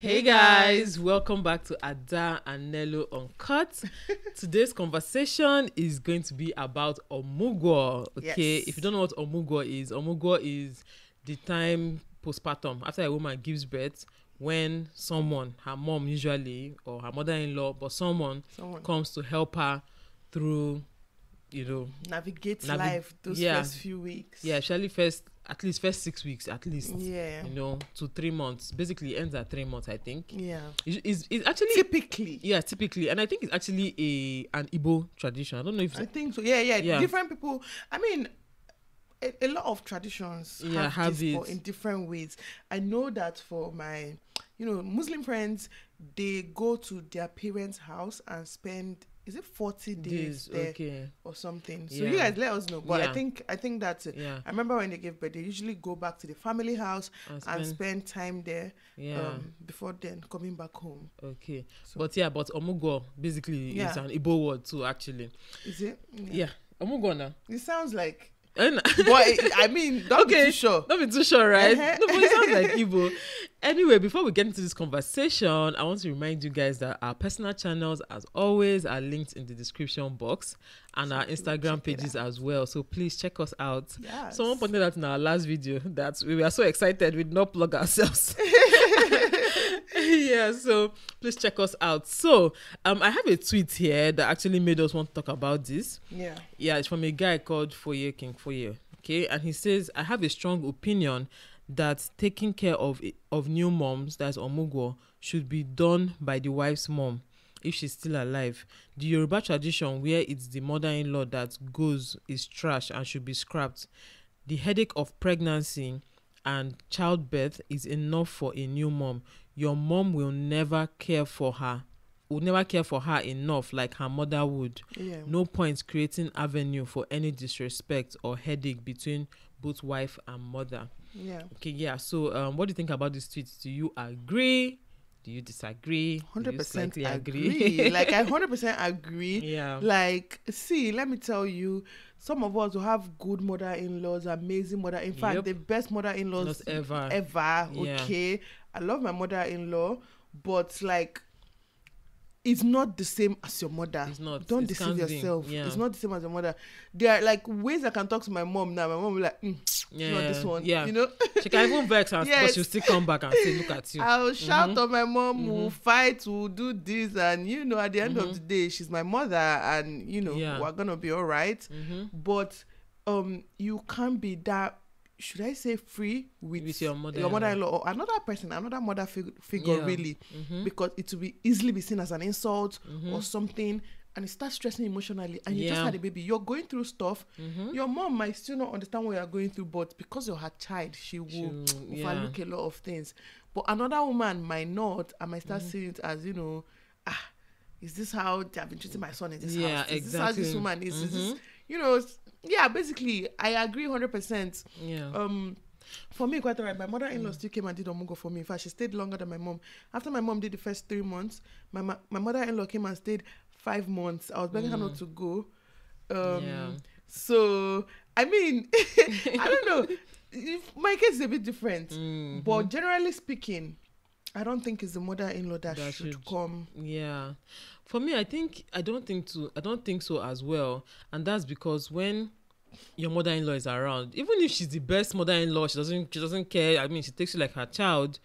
Hey guys, welcome back to Ada and Nello Uncut. Today's conversation is going to be about Omugwo. Okay, Yes. if you don't know what Omugwo is the time postpartum after a woman gives birth when someone, her mom usually or her mother-in-law, but someone comes to help her through, navigate life those first few weeks. Yeah, actually at least first 6 weeks at least. Yeah. To 3 months. Basically ends at 3 months, I think. Yeah. It's actually typically. Yeah, typically. And I think it's actually an Igbo tradition. I don't know if I think so. Yeah. Different people. I mean, a lot of traditions have this, but in different ways. I know that for my, Muslim friends, they go to their parents' house and spend, is it 40 days there or something? So you guys let us know. But I think that's it. Yeah. I remember when they give birth, they usually go back to the family house and spend time there before then coming back home. Okay. So, but Omugwo basically is an Igbo word too, actually. Is it? Yeah. Omugwo now. It sounds like... but I mean, don't be too sure. Don't be too sure, right? No, but it sounds like Igbo. Anyway, before we get into this conversation, I want to remind you guys that our personal channels, as always, are linked in the description box, and our Instagram pages as well. So please check us out. Yes. Someone pointed out in our last video that we were so excited we did not plug ourselves. Yeah, so please check us out. So I have a tweet here that actually made us want to talk about this. Yeah, it's from a guy called Foye King Foye. Okay, and he says, I have a strong opinion that taking care of new moms, that's Omugwo, should be done by the wife's mom if she's still alive. The Yoruba tradition where it's the mother-in-law that goes is trash and should be scrapped. The headache of pregnancy and childbirth is enough for a new mom. Your mom will never care for her enough like her mother would. Yeah. No point creating avenue for any disrespect or headache between both wife and mother. Yeah. Okay, yeah. So what do you think about this tweet? Do you agree? Do you disagree? 100% agree. Like, I 100% agree. Yeah. Like, see, let me tell you, some of us will have good mother-in-laws, amazing mother. In fact, the best mother-in-laws ever. Okay. I love my mother-in-law, but like, it's not the same as your mother. It's not. Don't deceive yourself. Yeah. It's not the same as your mother. There are like ways I can talk to my mom now. My mom will be like, not this one. Yeah. You know? She can even vex and but she'll still come back and say, look at you. I'll shout on my mom, we'll fight, we'll do this, and at the end of the day, she's my mother, and we're gonna be all right. But you can't be that, should I say, free with your mother-in-law or another person, another mother figure, really, because it will easily be seen as an insult or something, and it starts stressing emotionally, and you just had a baby, you're going through stuff. Your mom might still not understand what you're going through, but because you're her child, she will overlook a lot of things. But another woman might not, and might start seeing it as, is this how they've been treating my son in this house? Is this how this woman is? Is this, basically, I agree 100%. Yeah. For me, quite all right. My mother-in-law still came and did Omugwo for me. In fact, she stayed longer than my mom. After my mom did the first 3 months, my mother-in-law came and stayed 5 months. I was begging her not to go. So, I mean, I don't know. My case is a bit different. But generally speaking, I don't think it's the mother-in-law that should come. Yeah. For me, I don't think so as well. And that's because when your mother-in-law is around, even if she's the best mother-in-law, she doesn't care. I mean, she takes you like her child.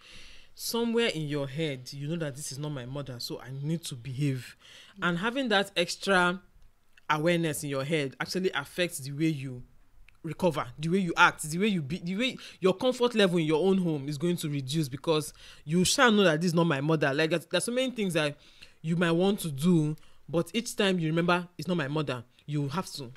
Somewhere in your head, you know that this is not my mother, so I need to behave. And having that extra awareness in your head actually affects the way you recover, the way you act, the way your comfort level in your own home is going to reduce, because you shall know that this is not my mother. Like, there's so many things that you might want to do, but each time you remember it's not my mother, you have to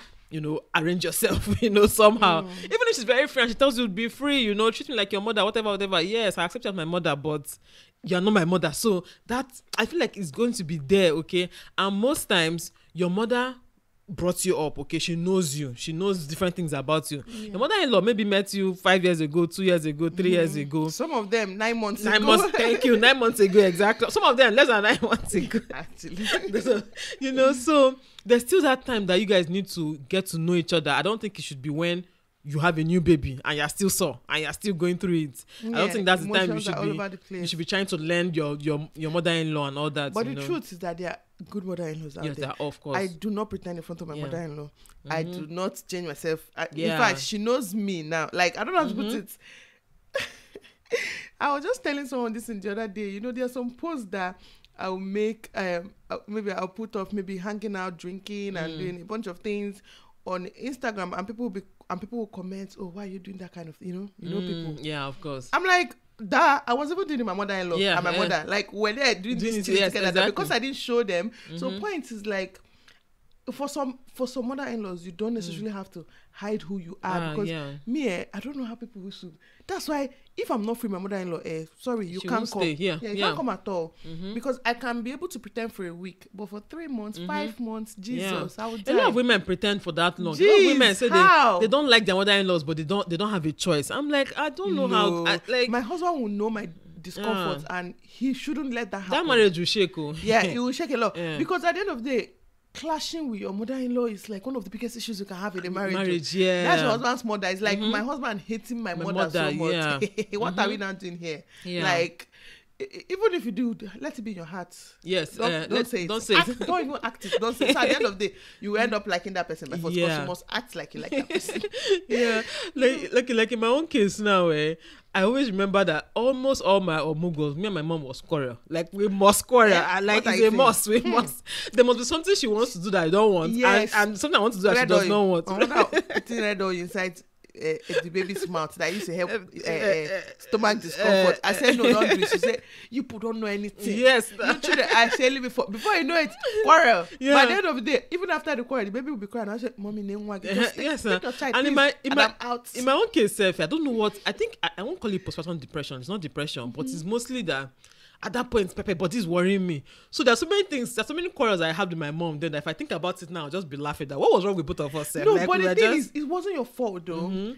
arrange yourself somehow. Even if she's very free and she tells you be free, treat me like your mother, whatever, yes, I accept you as my mother, but you're not my mother. So that, I feel like, it's going to be there. Okay. And most times your mother brought you up, okay, she knows you, she knows different things about you. Your mother-in-law maybe met you 5 years ago, 2 years ago, 3 years ago, some of them 9 months ago. Thank you, 9 months ago, exactly. Some of them less than 9 months ago, actually. So there's still that time that you guys need to get to know each other. I don't think it should be when you have a new baby and you're still sore and you're still going through it. I don't think that's the time you should be trying to learn your mother-in-law and all that. But the truth is that there are good mother-in-laws out there. Yes, of course. I do not pretend in front of my mother-in-law. I do not change myself. In fact, she knows me now. Like, I don't know how to put it. I was just telling someone this in the other day. You know, there are some posts that I'll make, maybe I'll put off maybe hanging out, drinking and doing a bunch of things on Instagram, and people will comment, oh, why are you doing that kind of, you know people. Yeah, of course. I'm like, I was even doing it with my mother-in-law and my mother. Like, when they're doing this thing together, exactly. Because I didn't show them. So point is like, for some mother-in-laws, you don't necessarily have to hide who you are, because me, I don't know how people will should. That's why if I'm not free, my mother-in-law, sorry, you can't come. You can't come at all, because I can be able to pretend for a week, but for 3 months, 5 months, Jesus, I would die. A lot of women pretend for that long. A lot of women say they don't like their mother-in-laws, but they don't have a choice. I'm like, I don't know how. Like, my husband will know my discomfort, and he shouldn't let that happen. That marriage will shake. Yeah, it will shake a lot, because at the end of the day, clashing with your mother-in-law is like one of the biggest issues you can have in a marriage. Yeah, that's your husband's mother. It's like my husband hating my mother so much. Yeah. What are we now doing here? Yeah. Like, even if you do, let it be in your heart. Yes, don't say it. Don't say it. Don't even act it. Don't say it. So at the end of the day, you end up liking that person by force, because you must act like you like that person. Yeah, like in my own case now, I always remember that almost all my Omugwos, me and my mom was quarrel. Like, we must quarrel. Like, it's a must. We must. There must be something she wants to do that I don't want. Yes. And something I want to do that she does not want. Putting red oil inside the baby's mouth that used to help stomach discomfort. I said, no, don't do it. She said, you don't know anything. Yes. Literally, I said before you know it, quarrel. Yeah. By the end of the day, even after the quarrel, the baby will be crying. I said, mommy, name one. Yes, take your child, and in my own case, I don't know what, I think I won't call it postpartum depression. It's not depression, but it's mostly that at that point, Pepe, but it's worrying me. So there's so many things, there's so many quarrels I had with my mom. Then if I think about it now, I'll just be laughing that what was wrong with both of us? No, like, but the thing is, it wasn't your fault though.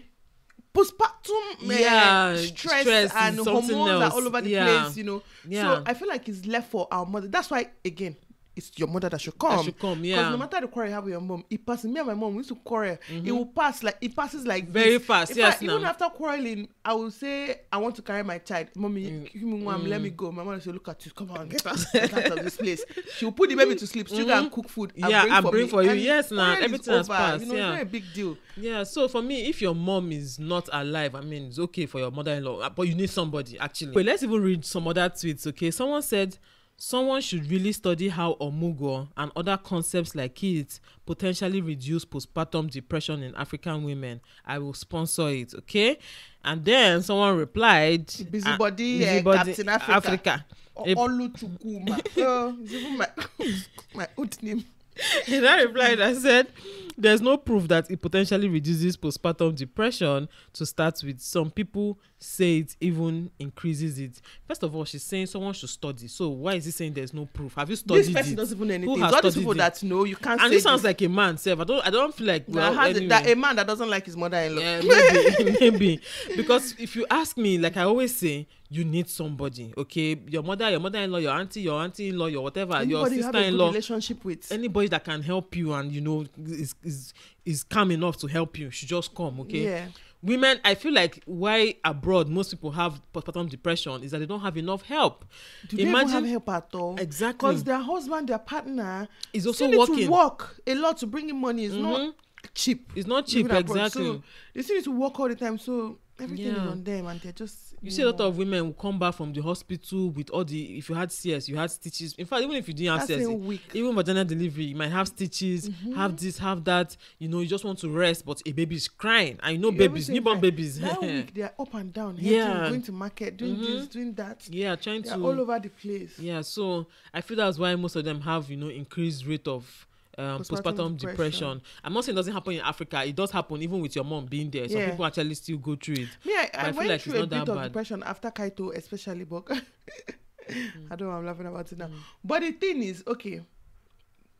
Postpartum stress and hormones are all over the place, you know. So I feel like it's left for our mother. That's why, again, it's your mother that should come. Because no matter the quarrel you have with your mom, it passes. Me and my mom, we used to quarrel. It will pass like, it passes like very fast. Even after quarreling, I will say, I want to carry my child. Mommy, give me one, let me go. My mother will say, look at you, come on, get out of this place. She will put the baby to sleep, sugar and cook food. And bring for you. Yes, now everything has passed. You know, it's not a big deal. Yeah, so for me, if your mom is not alive, I mean, it's okay for your mother-in-law, but you need somebody, actually. But let's even read some other tweets, okay? Someone said, someone should really study how Omugwo and other concepts like it potentially reduce postpartum depression in African women. I will sponsor it, okay? And then someone replied, Busybody Captain Africa. Olutukuma. It's even my old name. In that reply, I said, there's no proof that it potentially reduces postpartum depression to start with. Some people say it even increases it. First of all, she's saying someone should study. So why is he saying there's no proof? Have you studied it? This person doesn't even know anything. All these people that know, you can't say and this sounds like a man, Seth. I don't feel like a man that doesn't like his mother-in-law. Yeah, maybe. Because if you ask me, like I always say, you need somebody, okay? Your mother-in-law, your auntie-in-law, your whatever, anybody your sister-in-law, you have a good relationship with, anybody that can help you and you know is calm enough to help you should just come, okay? Yeah. Women, I feel like why abroad most people have postpartum depression is that they don't have enough help. Do they even have help at all? Exactly. Because their husband, their partner is also working. To work a lot to bring in money. It's not cheap. It's not cheap, exactly. So they still need to work all the time. So everything is on them, and they're just. You see a lot of women who come back from the hospital with all the, if you had CS, you had stitches. In fact, even if you didn't have CS, even vaginal delivery, you might have stitches, have this, have that. You know, you just want to rest, but a baby is crying. I know babies, newborn babies. That week, they're up and down. Going to market, doing this, doing that. Yeah, they're all over the place. Yeah, so I feel that's why most of them have, you know, increased rate of postpartum depression. I'm not saying it doesn't happen in Africa. It does happen even with your mom being there. Some people actually still go through it. I went like through a bit of depression after Kaito, especially, but I don't know, I'm laughing about it now. But the thing is, okay,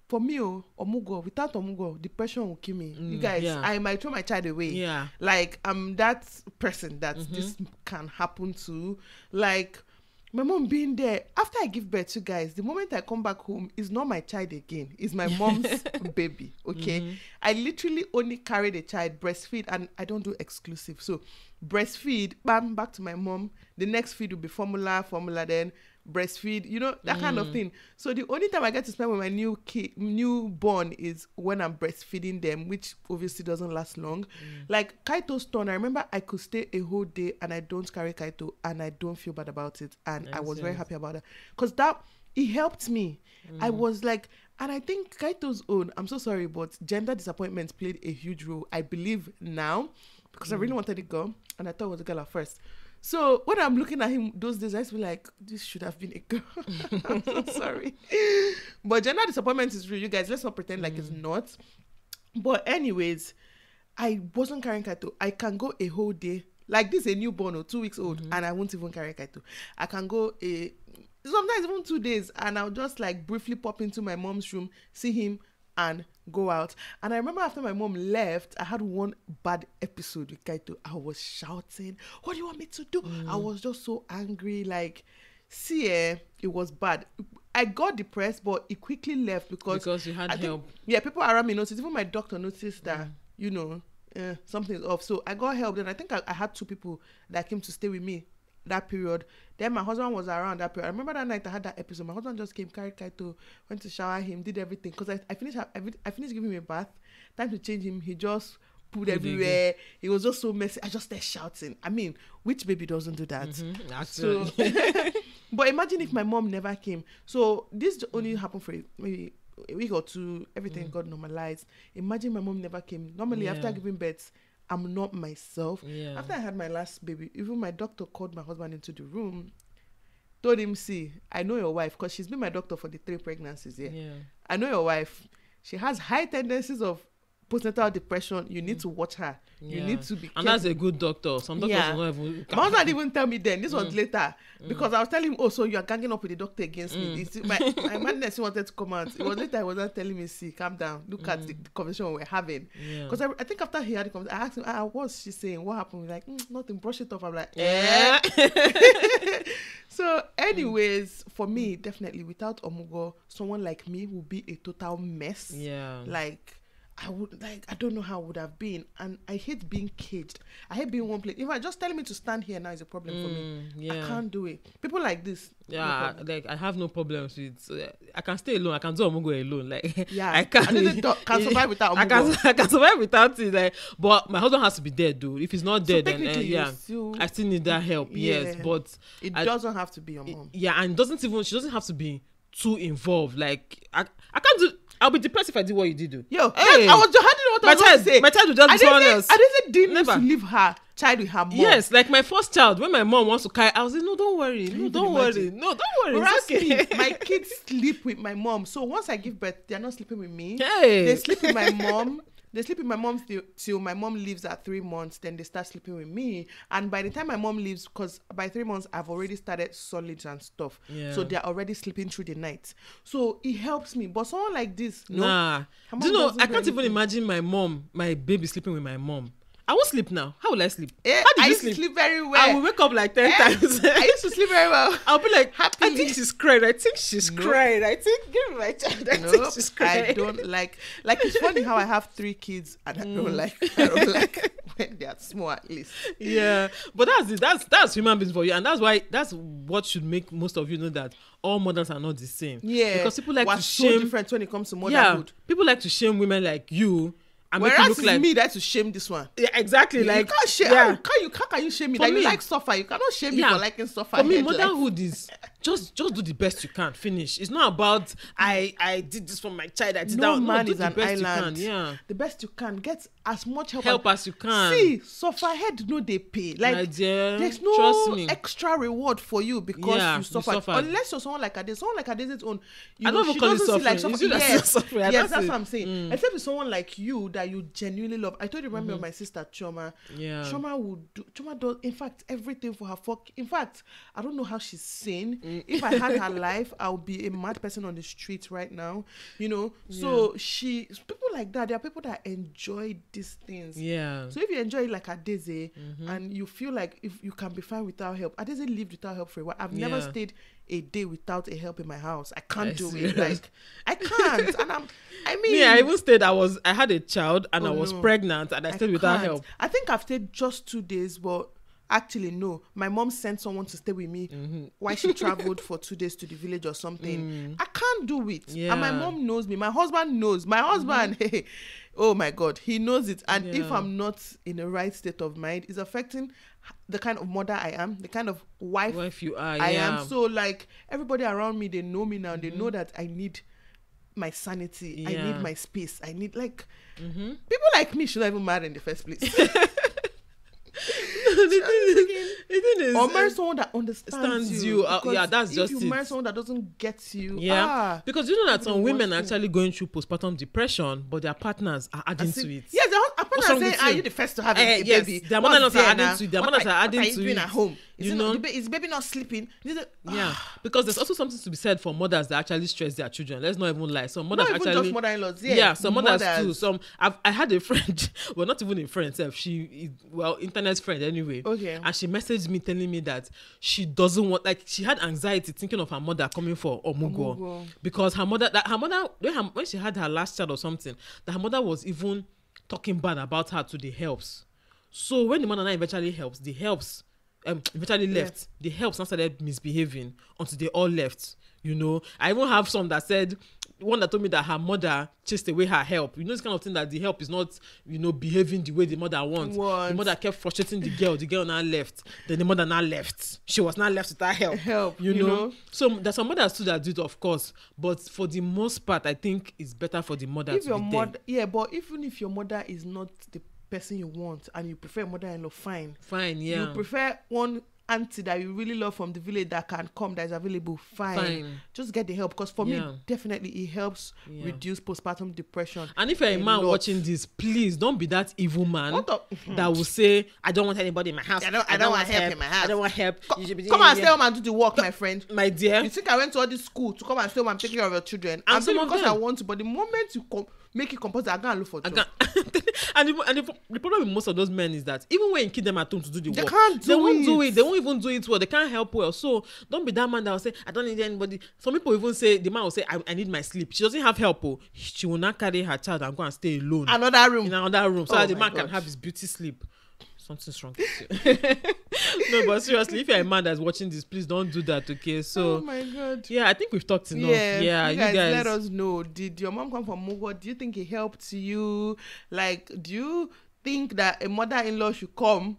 for me, Omugwo, without Omugwo, depression will kill me. You guys, I might throw my child away. Yeah. Like, I'm that person that this can happen to. Like, my mom being there. After I give birth to guys, the moment I come back home, it's not my child again. It's my mom's baby, okay? I literally only carry the child, breastfeed, and I don't do exclusive. So breastfeed, bam, back to my mom. The next feed will be formula, then breastfeed, you know, that kind of thing. So the only time I get to spend with my newborn is when I'm breastfeeding them, which obviously doesn't last long. Like Kaito's turn, I remember I could stay a whole day and I don't carry Kaito and I don't feel bad about it, and I was very happy about it because it helped me. I was like, and I think Kaito's own, I'm so sorry, but gender disappointment played a huge role, I believe now, because I really wanted a girl and I thought it was a girl at first. So when I'm looking at him those days, I used to be like, this should have been a girl. I'm so sorry. But gender disappointment is real, you guys. Let's not pretend like it's not. But anyways, I wasn't carrying Kaito. I can go a whole day. Like this, a newborn or 2 weeks old, and I won't even carry Kaito. I can go sometimes even 2 days, and I'll just like briefly pop into my mom's room, see him, and go out. And I remember after my mom left, I had one bad episode with Kaito. I was shouting, what do you want me to do? I was just so angry. Like, see, it was bad. I got depressed, but it quickly left because you had help. People around me noticed. Even my doctor noticed that, you know, something is off. So I got help. And I think I had 2 people that came to stay with me that period. Then my husband was around that period. I remember that night I had that episode. My husband just came, carried Kaito, went to shower him, did everything. Because I finished giving him a bath. Time to change him. He just pooed everywhere. He was just so messy. I just started shouting. I mean, which baby doesn't do that? So, but imagine if my mom never came. So this only happened for maybe a week or 2. Everything got normalized. Imagine my mom never came. Normally after giving birth, I'm not myself. After I had my last baby, even my doctor called my husband into the room, told him, see, I know your wife, because she's been my doctor for the 3 pregnancies. I know your wife. She has high tendencies of postnatal depression. You need to watch her. You need to be careful. And that's a good doctor. Some doctors don't even... My husband didn't even tell me then. This was later. Because I was telling him, oh, so you are ganging up with the doctor against me. My madness wanted to come out. It was later he was not telling me, see, calm down. Look at the conversation we were having. Because I think after he had the conversation, I asked him, what's she saying? What happened? He's like, nothing, brush it off. I'm like, So anyways, for me, definitely, without Omugwo, someone like me would be a total mess. Like, I don't know how it would have been. And I hate being caged. I hate being one place. If I just telling me to stand here now is a problem for me. I can't do it. People like this. Like I have no problems with. So I can stay alone. I can do Omugwo alone. Like I can survive without Omugwo. I can survive without it. Like, but my husband has to be there, though. If he's not there, then I still need that help. Yes, but it doesn't have to be your mom. And she doesn't have to be too involved. Like I can't do. I'll be depressed if I do what you did. Hey. I was just handling what I was going to say. My child will just be someone else. I didn't need to leave her child with her mom. Yes, like my first child, when my mom wants to carry, I was like, no, don't worry. No, don't worry. It's okay. My kids sleep with my mom. So once I give birth, they're not sleeping with me. They sleep with my mom. They sleep with my mom till my mom leaves at 3 months. Then they start sleeping with me. And by the time my mom leaves, because by 3 months, I've already started solids and stuff. So they're already sleeping through the night. So it helps me. But someone like this, do you know, I can't even imagine my baby sleeping with my mom. I won't sleep now. How will I sleep? How do you sleep? Very well. I will wake up like 10 times. I used to sleep very well. I'll be like, happily. I think she's crying. I think give me my child. I think she's crying. I don't like it's funny how I have 3 kids and I don't like when they are small at least. Yeah. But that's it. That's human beings for you. And that's what should make most of you know that all mothers are not the same. Yeah. Because people like to shame. So different when it comes to motherhood. Yeah. People like to shame women like you. Whereas it's like me that to shame this one. Yeah, exactly. Like you can't shame. How can you shame me? That you like suffer. You cannot shame me for liking suffer. For me, motherhood is just do the best you can. Finish. It's not about I did this for my child. I did that. No man is an island. The best you can. Get as much help as you can. See, suffer head no they pay. Like there's no extra reward for you because you suffered. Unless you're someone like Ade. Someone like Ade's own. I don't even call it suffering. Yes, that's what I'm saying. Except with someone like you that you genuinely love. I told you, remember my sister Choma. Choma does in fact everything for her. In fact, I don't know how she's sane. If I had her life, I would be a mad person on the street right now, you know. So people like that, there are people that enjoy these things. Yeah. So if you enjoy it like Adeze, and you feel like if you can be fine without help, Adeze lived without help for a while. I've never stayed a day without a help in my house. I can't do it. Like, I can't. And I mean, I even stayed. I had a child and I was pregnant and I stayed without help. I think I've stayed just 2 days, but actually no. My mom sent someone to stay with me while she traveled for 2 days to the village or something. I can't do it. And my mom knows me. My husband knows. My husband, hey, oh my God, he knows it. And if I'm not in the right state of mind, it's affecting the kind of mother I am, the kind of wife you are. I am. So like everybody around me, they know me now. They know that I need my sanity. I need my space. I need like people like me should not even marry in the first place. The thing is, or marry someone that understands you. Yeah, that's just it. If you marry someone that doesn't get you, because you know that some women are actually going through postpartum depression, but their partners are adding to it. Yes, their partners saying, "Are you the first to have a baby?" Their mothers are adding to it. Their mothers are adding to it. Doing at home? You know, is baby not sleeping? Because there's also something to be said for mothers that actually stress their children. Let's not even lie. Some mothers not actually, even just mother-in-laws. Some mothers too. Some I had a friend, well, not even a friend herself. She internet friend anyway. Okay. And she messaged me telling me that she doesn't want, like, she had anxiety thinking of her mother coming for Omugwo. Because her mother when she had her last child or something, that her mother was even talking bad about her to the helps. So when the mother now eventually left, the helps now started misbehaving until they all left. You know, I even have some that said, one that told me that her mother chased away her help. You know, this kind of thing, that the help is not, you know, behaving the way the mother wants. The mother kept frustrating the girl now left. Then the mother now left. She was now left without help. You know? So there's some mothers too that do it, of course. But for the most part, I think it's better for the mother to be there. Yeah, but even if your mother is not the person you want and you prefer mother-in-law, fine, yeah. You prefer one auntie that you really love from the village that can come, that is available, fine. Just get the help, because for me, definitely it helps reduce postpartum depression. And if you're a man watching this, please don't be that evil man that will say, I don't want anybody in my house. I don't want help in my house. I don't want help. Come and stay home and do the work, my friend. My dear, you think I went to all this school to come and stay home and take care of your children? I'm saying because I want to, but the moment you make it compulsory, I can't look for job. And the problem with most of those men is that even when you keep them at home to do the work, they won't do it. They won't even do it well. They can't help well. So don't be that man that will say, I don't need anybody. Some people even say, the man will say, I need my sleep. She doesn't have help. She will not carry her child and go and stay alone in another room, so that the man can have his beauty sleep. Something's wrong with you. No, but seriously, if you're a man that's watching this, please don't do that, okay? So, oh my God. Yeah, I think we've talked enough. Yeah, you guys let us know. Did your mom come from Omugwo? Do you think it helped you? Like, do you think that a mother-in-law should come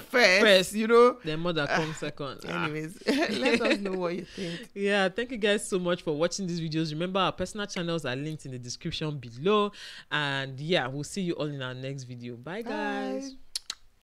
first, you know? Then mother comes second. Anyways, let us know what you think. Yeah, thank you guys so much for watching these videos. Remember, our personal channels are linked in the description below. And yeah, we'll see you all in our next video. Bye guys.